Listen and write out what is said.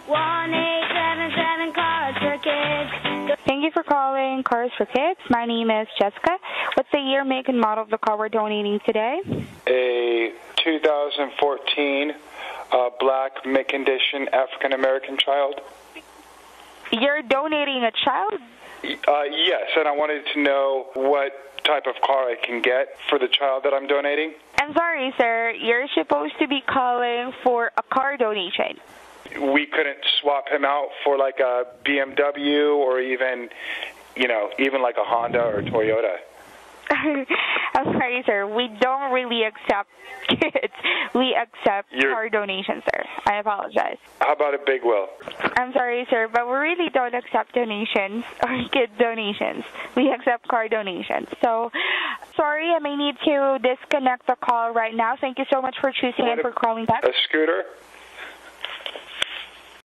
1-877 Cars for Kids. Thank you for calling Cars for Kids. My name is Jessica. What's the year, make, and model of the car we're donating today? A 2014 black mid-condition African-American child. You're donating a child? Yes, and I wanted to know what type of car I can get for the child that I'm donating. I'm sorry, sir. You're supposed to be calling for a car donation. We couldn't swap him out for like a BMW or even like a Honda or Toyota. I'm sorry, sir. We don't really accept kids. We accept car donations, sir. I apologize. How about a big wheel? I'm sorry, sir, but we really don't accept donations or kid donations. We accept car donations. So, sorry, I may need to disconnect the call right now. Thank you so much for choosing and for calling back. A scooter?